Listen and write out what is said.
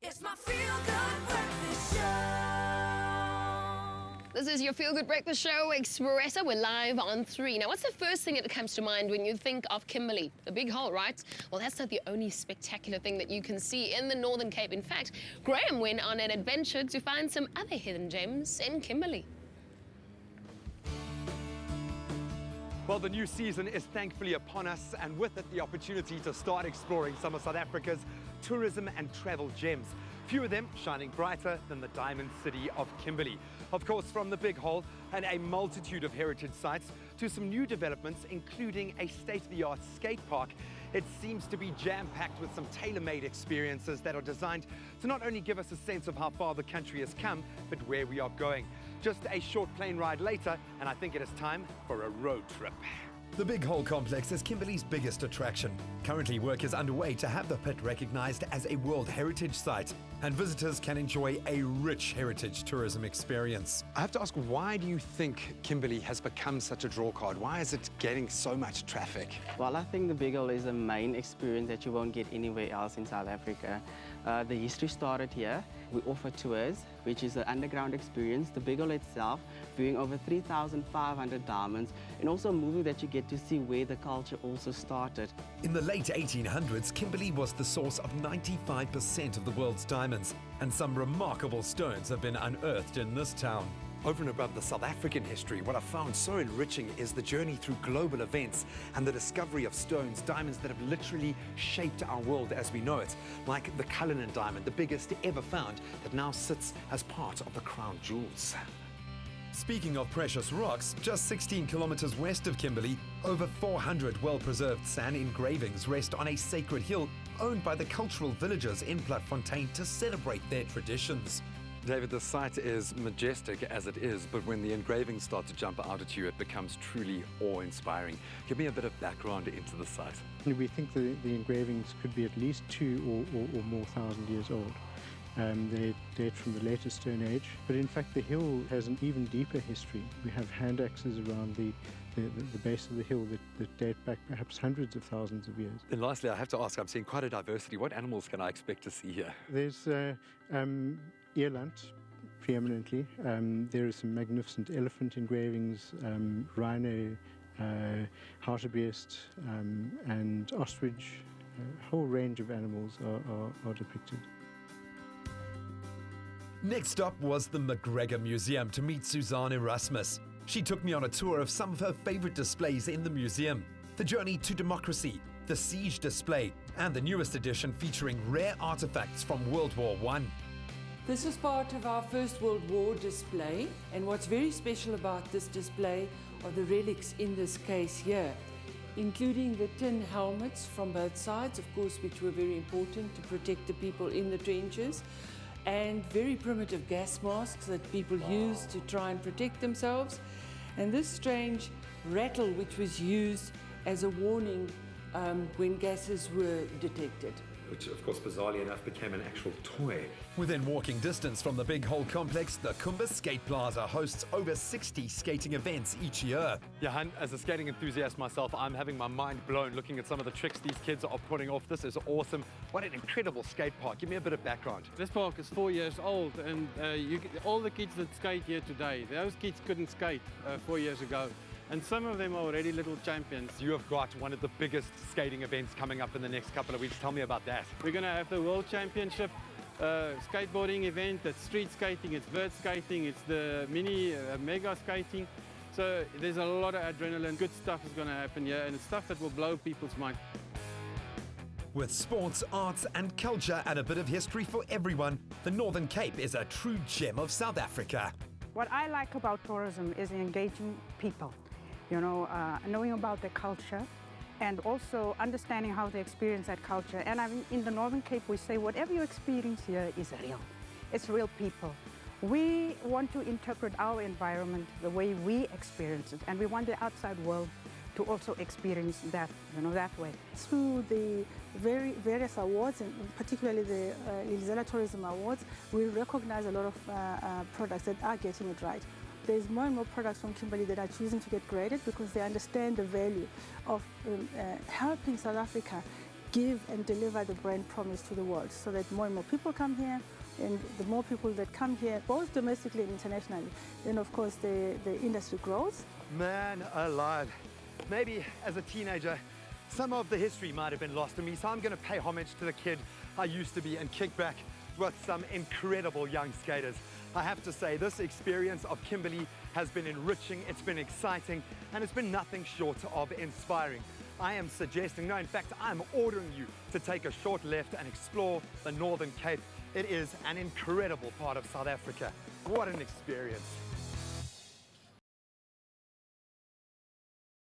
It's my feel-good breakfast show. This is your feel-good breakfast show, Expresso. We're live on 3. Now, what's the first thing that comes to mind when you think of Kimberley? The big hole, right? Well, that's not the only spectacular thing that you can see in the Northern Cape. In fact, Graham went on an adventure to find some other hidden gems in Kimberley. Well, the new season is thankfully upon us, and with it, the opportunity to start exploring some of South Africa's tourism and travel gems. Few of them shining brighter than the Diamond City of Kimberley. Of course, from the big hole and a multitude of heritage sites to some new developments, including a state-of-the-art skate park, it seems to be jam-packed with some tailor-made experiences that are designed to not only give us a sense of how far the country has come, but where we are going. Just a short plane ride later, and I think it is time for a road trip. The Big Hole Complex is Kimberley's biggest attraction. Currently, work is underway to have the pit recognised as a World Heritage Site, and visitors can enjoy a rich heritage tourism experience. I have to ask, why do you think Kimberley has become such a draw card? Why is it getting so much traffic? Well, I think the Big Hole is a main experience that you won't get anywhere else in South Africa. The history started here. We offer tours, which is an underground experience. The Big Hole itself, viewing over 3,500 diamonds, and also a movie that you get to see where the culture also started. In the late 1800s, Kimberley was the source of 95% of the world's diamonds, and some remarkable stones have been unearthed in this town. Over and above the South African history, what I found so enriching is the journey through global events and the discovery of stones, diamonds that have literally shaped our world as we know it, like the Cullinan diamond, the biggest ever found, that now sits as part of the crown jewels. Speaking of precious rocks, just 16 kilometers west of Kimberley, over 400 well-preserved sand engravings rest on a sacred hill owned by the cultural villagers in Platfontaine to celebrate their traditions. David, the site is majestic as it is, but when the engravings start to jump out at you, it becomes truly awe-inspiring. Give me a bit of background into the site. We think the engravings could be at least 2 or more thousand years old. They date from the later Stone Age, but in fact the hill has an even deeper history. We have hand axes around the base of the hill that date back perhaps hundreds of thousands of years. And lastly, I have to ask, I'm seeing quite a diversity. What animals can I expect to see here? There's eland, preeminently. There are some magnificent elephant engravings, rhino, hartebeest, and ostrich. A whole range of animals are depicted. Next up was the McGregor Museum to meet Suzanne Erasmus. She took me on a tour of some of her favourite displays in the museum. The Journey to Democracy, the Siege display, and the newest edition featuring rare artefacts from World War I. This is part of our First World War display, and what's very special about this display are the relics in this case here, including the tin helmets from both sides, of course, which were very important to protect the people in the trenches, and very primitive gas masks that people used to try and protect themselves, and this strange rattle which was used as a warning when gases were detected. Which, of course, bizarrely enough, became an actual toy. Within walking distance from the Big Hole Complex, the Kumba Skate Plaza hosts over 60 skating events each year. Yeah, Han, as a skating enthusiast myself, I'm having my mind blown looking at some of the tricks these kids are putting off. This is awesome. What an incredible skate park. Give me a bit of background. This park is 4 years old, and all the kids that skate here today, those kids couldn't skate 4 years ago. And some of them are already little champions. You have got one of the biggest skating events coming up in the next couple of weeks. Tell me about that. We're going to have the World Championship skateboarding event. It's street skating, it's vert skating, it's the mini mega skating. So there's a lot of adrenaline. Good stuff is going to happen here, and it's stuff that will blow people's mind. With sports, arts and culture and a bit of history for everyone, the Northern Cape is a true gem of South Africa. What I like about tourism is engaging people. You know, knowing about their culture and also understanding how they experience that culture. And I mean, in the Northern Cape, we say whatever you experience here is real. It's real people. We want to interpret our environment the way we experience it, and we want the outside world to also experience that, that way. Through the various awards, and particularly the Lizela Tourism Awards, we recognize a lot of products that are getting it right. There's more and more products from Kimberley that are choosing to get graded because they understand the value of helping South Africa give and deliver the brand promise to the world so that more and more people come here. And the more people that come here, both domestically and internationally, then of course the industry grows. Man alive. Maybe as a teenager, some of the history might have been lost to me, so I'm going to pay homage to the kid I used to be and kick back with some incredible young skaters. I have to say, this experience of Kimberley has been enriching, it's been exciting, and it's been nothing short of inspiring. I am suggesting, no, in fact, I'm ordering you to take a short left and explore the Northern Cape. It is an incredible part of South Africa. What an experience.